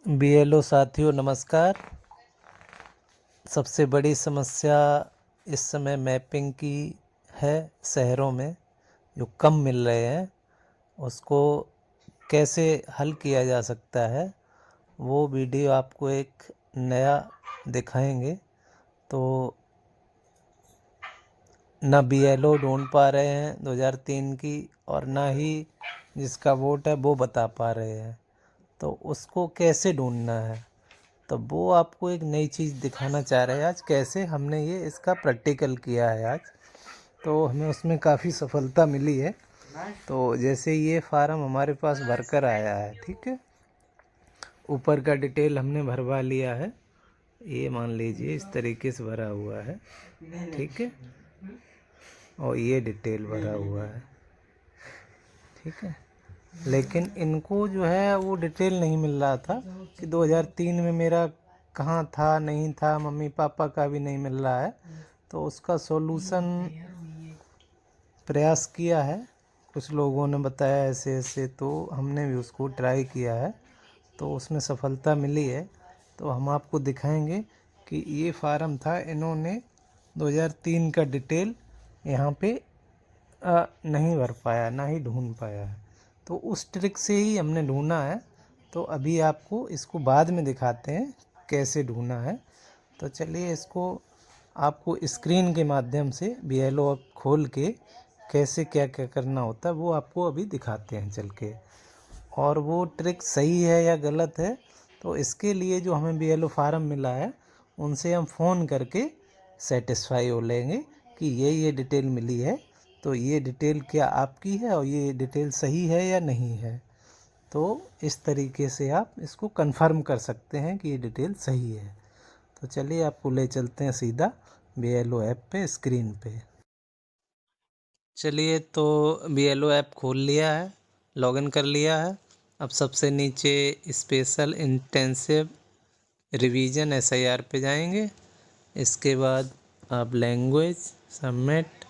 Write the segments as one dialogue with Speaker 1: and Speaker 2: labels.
Speaker 1: BLO साथियों नमस्कार। सबसे बड़ी समस्या इस समय मैपिंग की है शहरों में, जो कम मिल रहे हैं उसको कैसे हल किया जा सकता है, वो वीडियो आपको एक नया दिखाएंगे। तो ना बीएलओ ढूंढ पा रहे हैं 2003 की, और ना ही जिसका वोट है वो बता पा रहे हैं, तो उसको कैसे ढूंढना है। तो वो आपको एक नई चीज़ दिखाना चाह रहे हैं आज, कैसे हमने ये इसका प्रैक्टिकल किया है आज। तो हमें उसमें काफ़ी सफलता मिली है। तो जैसे ये फार्म हमारे पास भरकर आया है, ठीक है, ऊपर का डिटेल हमने भरवा लिया है। ये मान लीजिए इस तरीके से भरा हुआ है, ठीक है, और ये डिटेल भरा हुआ है, ठीक है। लेकिन इनको जो है वो डिटेल नहीं मिल रहा था कि 2003 में मेरा कहाँ था, नहीं था, मम्मी पापा का भी नहीं मिल रहा है। तो उसका सॉल्यूशन प्रयास किया है, कुछ लोगों ने बताया ऐसे ऐसे, तो हमने भी उसको ट्राई किया है, तो उसमें सफलता मिली है। तो हम आपको दिखाएंगे कि ये फार्म था, इन्होंने 2003 का डिटेल यहाँ पे नहीं भर पाया, ना ही ढूंढ पाया है। तो उस ट्रिक से ही हमने ढूंढा है। तो अभी आपको इसको बाद में दिखाते हैं कैसे ढूंढना है। तो चलिए इसको आपको स्क्रीन के माध्यम से बीएलओ खोल के कैसे क्या क्या करना होता है वो आपको अभी दिखाते हैं चल के। और वो ट्रिक सही है या गलत है, तो इसके लिए जो हमें बीएलओ फार्म मिला है उनसे हम फ़ोन करके सेटिस्फाई हो लेंगे कि ये डिटेल मिली है, तो ये डिटेल क्या आपकी है और ये डिटेल सही है या नहीं है। तो इस तरीके से आप इसको कंफर्म कर सकते हैं कि ये डिटेल सही है। तो चलिए आपको ले चलते हैं सीधा बीएलओ ऐप पे, स्क्रीन पे। चलिए, तो बीएलओ ऐप खोल लिया है, लॉगिन कर लिया है। अब सबसे नीचे स्पेशल इंटेंसिव रिवीजन एसआईआर पे जाएंगे। इसके बाद आप लैंग्वेज सबमिट।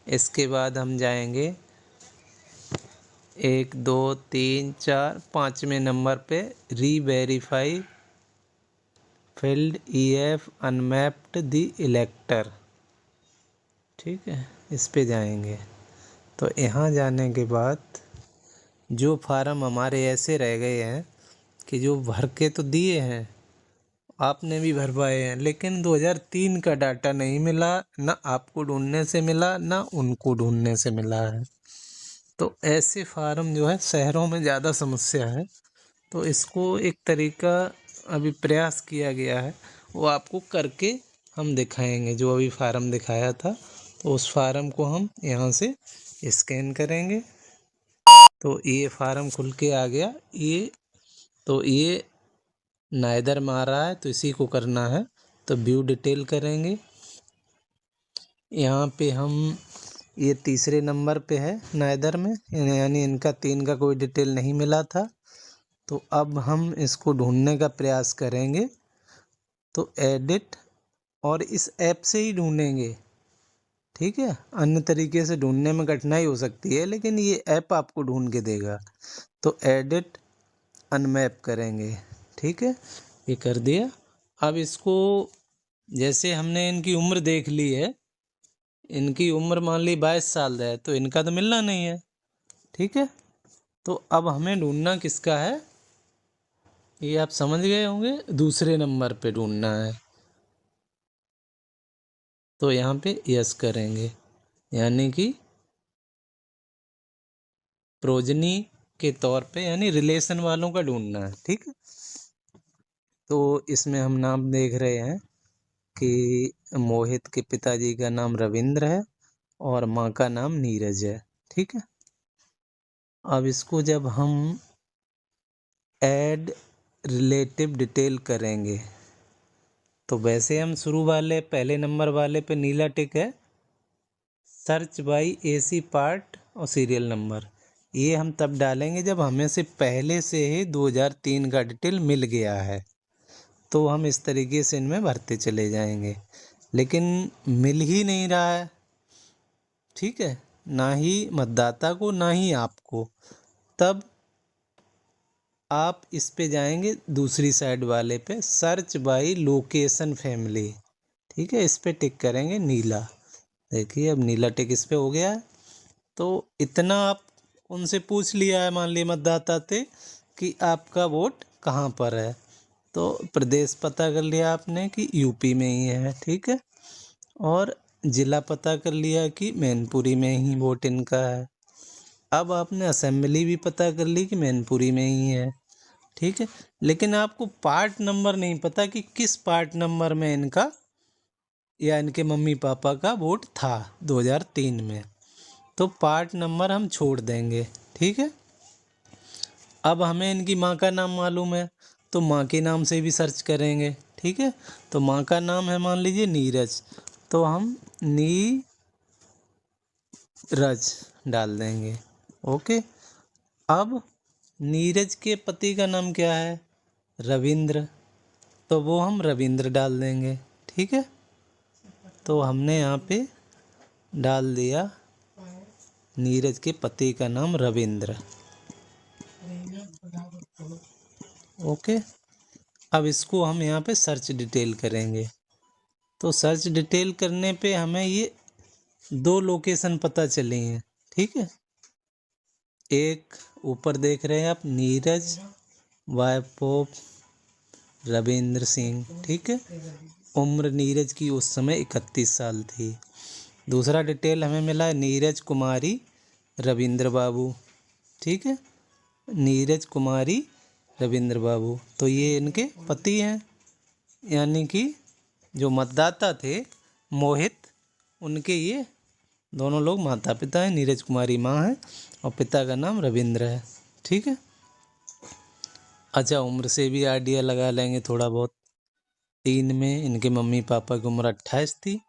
Speaker 1: इसके बाद हम जाएंगे 1 2 3 4 5वें नंबर पे reverify field EF unmapped the इलेक्टर, ठीक है, इस पे जाएंगे। तो यहाँ जाने के बाद जो फार्म हमारे ऐसे रह गए हैं कि जो भर के तो दिए हैं, आपने भी भरवाए हैं, लेकिन 2003 का डाटा नहीं मिला, ना आपको ढूंढने से मिला ना उनको ढूंढने से मिला है। तो ऐसे फार्म जो है शहरों में ज़्यादा समस्या है। तो इसको एक तरीका अभी प्रयास किया गया है, वो आपको करके हम दिखाएंगे। जो अभी फार्म दिखाया था, तो उस फार्म को हम यहाँ से स्कैन करेंगे। तो ये फार्म खुल के आ गया। ये नाइदर में आ रहा है, तो इसी को करना है। तो व्यू डिटेल करेंगे। यहाँ पे हम ये तीसरे नंबर पे है नाइदर में, यानी इनका 3 का कोई डिटेल नहीं मिला था। तो अब हम इसको ढूंढने का प्रयास करेंगे। तो एडिट, और इस ऐप से ही ढूंढेंगे, ठीक है। अन्य तरीके से ढूंढने में कठिनाई हो सकती है, लेकिन ये ऐप आपको ढूंढ के देगा। तो एडिट अनमैप करेंगे, ठीक है, ये कर दिया। अब इसको, जैसे हमने इनकी उम्र देख ली है, इनकी उम्र मान ली 22 साल है, तो इनका तो मिलना नहीं है, ठीक है। तो अब हमें ढूंढना किसका है, ये आप समझ गए होंगे, दूसरे नंबर पे ढूंढना है। तो यहाँ पे यस करेंगे, यानी कि प्रोजनी के तौर पे, यानी रिलेशन वालों का ढूंढना है, ठीक है। तो इसमें हम नाम देख रहे हैं कि मोहित के पिताजी का नाम रविंद्र है और माँ का नाम नीरज है, ठीक है। अब इसको जब हम ऐड रिलेटिव डिटेल करेंगे, तो वैसे हम शुरू वाले पहले नंबर वाले पे नीला टिक है, सर्च बाई एसी पार्ट और सीरियल नंबर, ये हम तब डालेंगे जब हमें से पहले से ही 2003 का डिटेल मिल गया है। तो हम इस तरीके से इनमें भरते चले जाएंगे, लेकिन मिल ही नहीं रहा है, ठीक है, ना ही मतदाता को ना ही आपको। तब आप इस पे जाएंगे दूसरी साइड वाले पे, सर्च बाय लोकेशन फैमिली, ठीक है, इस पे टिक करेंगे नीला। देखिए अब नीला टिक इस पे हो गया है। तो इतना आप उनसे पूछ लिया है, मान लीजिए मतदाता थे, कि आपका वोट कहाँ पर है। तो प्रदेश पता कर लिया आपने कि यूपी में ही है, ठीक है, और ज़िला पता कर लिया कि मैनपुरी में ही वोट इनका है। अब आपने असेंबली भी पता कर ली कि मैनपुरी में ही है, ठीक है, लेकिन आपको पार्ट नंबर नहीं पता कि किस पार्ट नंबर में इनका या इनके मम्मी पापा का वोट था 2003 में। तो पार्ट नंबर हम छोड़ देंगे, ठीक है। अब हमें इनकी माँ का नाम मालूम है, तो माँ के नाम से भी सर्च करेंगे, ठीक है। तो माँ का नाम है मान लीजिए नीरज, तो हम नीरज डाल देंगे, ओके। अब नीरज के पति का नाम क्या है? रविंद्र, तो वो हम रविंद्र डाल देंगे, ठीक है। तो हमने यहाँ पे डाल दिया नीरज के पति का नाम रविंद्र, ओके। अब इसको हम यहाँ पे सर्च डिटेल करेंगे। तो सर्च डिटेल करने पे हमें ये 2 लोकेशन पता चली हैं, ठीक है। एक ऊपर देख रहे हैं आप, नीरज वाइफ ऑफ रविंद्र सिंह, ठीक है। उम्र नीरज की उस समय 31 साल थी। दूसरा डिटेल हमें मिला है नीरज कुमारी रविंद्र बाबू, ठीक है, नीरज कुमारी रविंद्र बाबू, तो ये इनके पति हैं। यानी कि जो मतदाता थे मोहित, उनके ये दोनों लोग माता पिता हैं। नीरज कुमारी माँ है और पिता का नाम रविंद्र है, ठीक है। अच्छा, उम्र से भी आइडिया लगा लेंगे थोड़ा बहुत। 3 में इनके मम्मी पापा की उम्र 28 थी,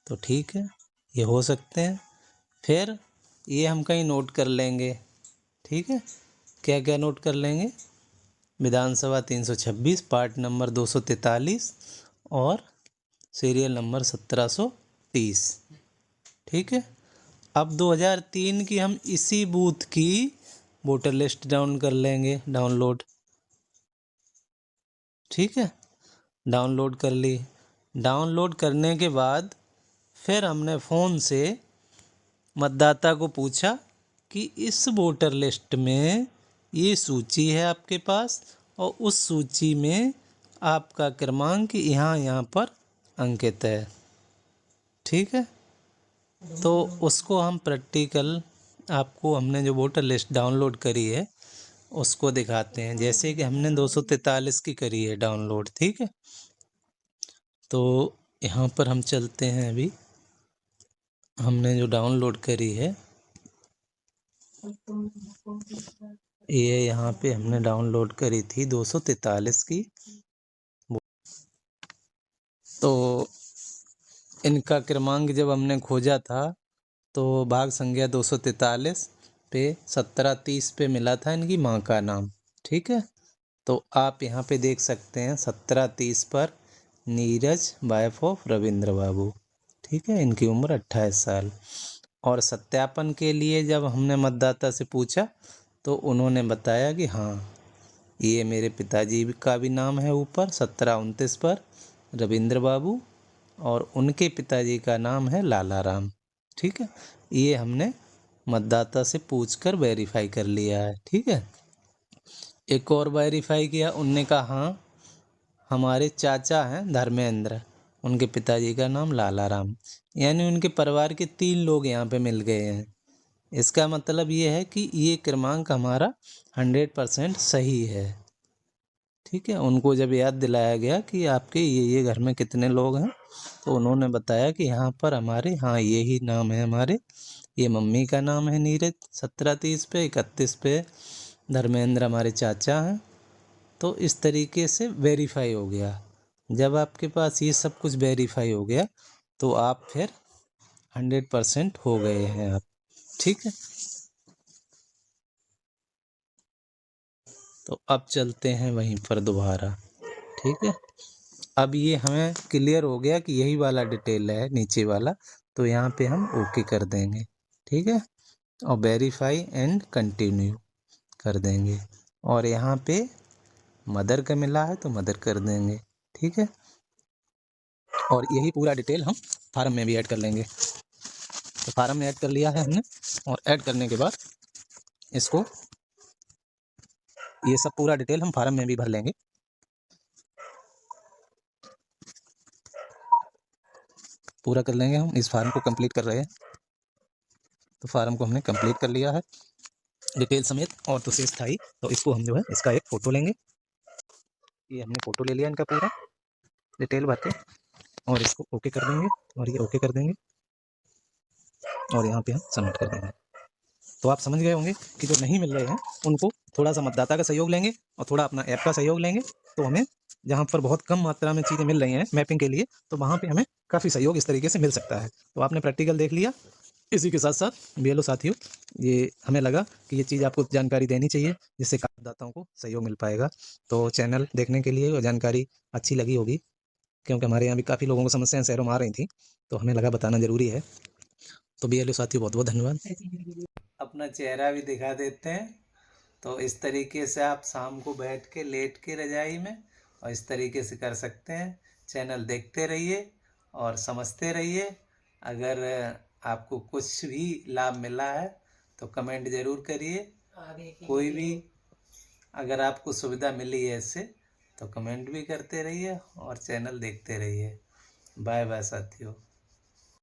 Speaker 1: तो ठीक है, ये हो सकते हैं। फिर ये हम कहीं नोट कर लेंगे, ठीक है। क्या क्या नोट कर लेंगे? विधानसभा 326, पार्ट नंबर 243 और सीरियल नंबर 1730, ठीक है। अब 2003 की हम इसी बूथ की वोटर लिस्ट डाउन कर लेंगे, डाउनलोड, ठीक है। डाउनलोड कर ली। डाउनलोड करने के बाद फिर हमने फ़ोन से मतदाता को पूछा कि इस वोटर लिस्ट में ये सूची है आपके पास, और उस सूची में आपका क्रमांक यहाँ यहाँ पर अंकित है, ठीक है। तो उसको हम प्रैक्टिकल, आपको हमने जो वोटर लिस्ट डाउनलोड करी है उसको दिखाते हैं। जैसे कि हमने 243 की करी है डाउनलोड, ठीक है। तो यहाँ पर हम चलते हैं, अभी हमने जो डाउनलोड करी है ये यहाँ पे हमने डाउनलोड करी थी 243 की। तो इनका क्रमांक जब हमने खोजा था तो भाग संख्या 243 पे 1730 पे मिला था इनकी माँ का नाम, ठीक है। तो आप यहाँ पे देख सकते हैं 1730 पर नीरज वाइफ ऑफ रविंद्र बाबू, ठीक है, इनकी उम्र 28 साल। और सत्यापन के लिए जब हमने मतदाता से पूछा तो उन्होंने बताया कि हाँ, ये मेरे पिताजी का भी नाम है ऊपर 1729 पर रविंद्र बाबू, और उनके पिताजी का नाम है लाला राम, ठीक है। ये हमने मतदाता से पूछकर वेरीफाई कर लिया है, ठीक है। एक और वेरीफाई किया, उनने कहा हाँ, हमारे चाचा हैं धर्मेंद्र, उनके पिताजी का नाम लाला राम। यानी उनके परिवार के 3 लोग यहाँ पे मिल गए हैं। इसका मतलब ये है कि ये क्रमांक हमारा 100% सही है, ठीक है। उनको जब याद दिलाया गया कि आपके ये घर में कितने लोग हैं, तो उन्होंने बताया कि यहाँ पर हमारे, हाँ, यही नाम है हमारे। ये मम्मी का नाम है नीरज 1730 पे, 31 पे धर्मेंद्र हमारे चाचा हैं। तो इस तरीके से वेरीफाई हो गया। जब आपके पास ये सब कुछ वेरीफाई हो गया तो आप फिर 100% हो गए हैं आप, ठीक है। तो अब चलते हैं वहीं पर दोबारा, ठीक है। अब ये हमें क्लियर हो गया कि यही वाला डिटेल है नीचे वाला, तो यहाँ पे हम ओके कर देंगे, ठीक है, और वेरीफाई एंड कंटिन्यू कर देंगे। और यहाँ पे मदर का मिला है तो मदर कर देंगे, ठीक है। और यही पूरा डिटेल हम फार्म में भी ऐड कर लेंगे। तो फार्म में ऐड कर लिया है हमने, और ऐड करने के बाद इसको ये सब पूरा डिटेल हम फार्म में भी भर लेंगे। पूरा कर लेंगे हम, इस फार्म को कंप्लीट कर रहे हैं। तो फार्म को हमने कंप्लीट कर लिया है डिटेल समेत, और तो शेष था ही, तो इसको हम जो है इसका एक फ़ोटो लेंगे। ये हमने फ़ोटो ले लिया इनका पूरा डिटेल भर के, और इसको ओके कर देंगे, और ये ओके कर देंगे, और यहाँ पे हम सबमिट कर देंगे। तो आप समझ गए होंगे कि जो नहीं मिल रहे हैं उनको थोड़ा सा मतदाता का सहयोग लेंगे और थोड़ा अपना ऐप का सहयोग लेंगे, तो हमें जहाँ पर बहुत कम मात्रा में चीज़ें मिल रही हैं मैपिंग के लिए, तो वहाँ पे हमें काफ़ी सहयोग इस तरीके से मिल सकता है। तो आपने प्रैक्टिकल देख लिया। इसी के साथ साथ बीएलओ साथियों, ये हमें लगा कि ये चीज़ आपको जानकारी देनी चाहिए, जिससे करदाताओं को सहयोग मिल पाएगा। तो चैनल देखने के लिए और जानकारी अच्छी लगी होगी, क्योंकि हमारे यहाँ भी काफ़ी लोगों को समस्याएं शहरों में आ रही थी, तो हमें लगा बताना ज़रूरी है। तो बीएलओ साथियों बहुत बहुत धन्यवाद। अपना चेहरा भी दिखा देते हैं। तो इस तरीके से आप शाम को बैठ के लेट के रजाई में और इस तरीके से कर सकते हैं। चैनल देखते रहिए और समझते रहिए। अगर आपको कुछ भी लाभ मिला है तो कमेंट ज़रूर करिए। कोई भी अगर आपको सुविधा मिली है इससे तो कमेंट भी करते रहिए और चैनल देखते रहिए। बाय बाय साथियों।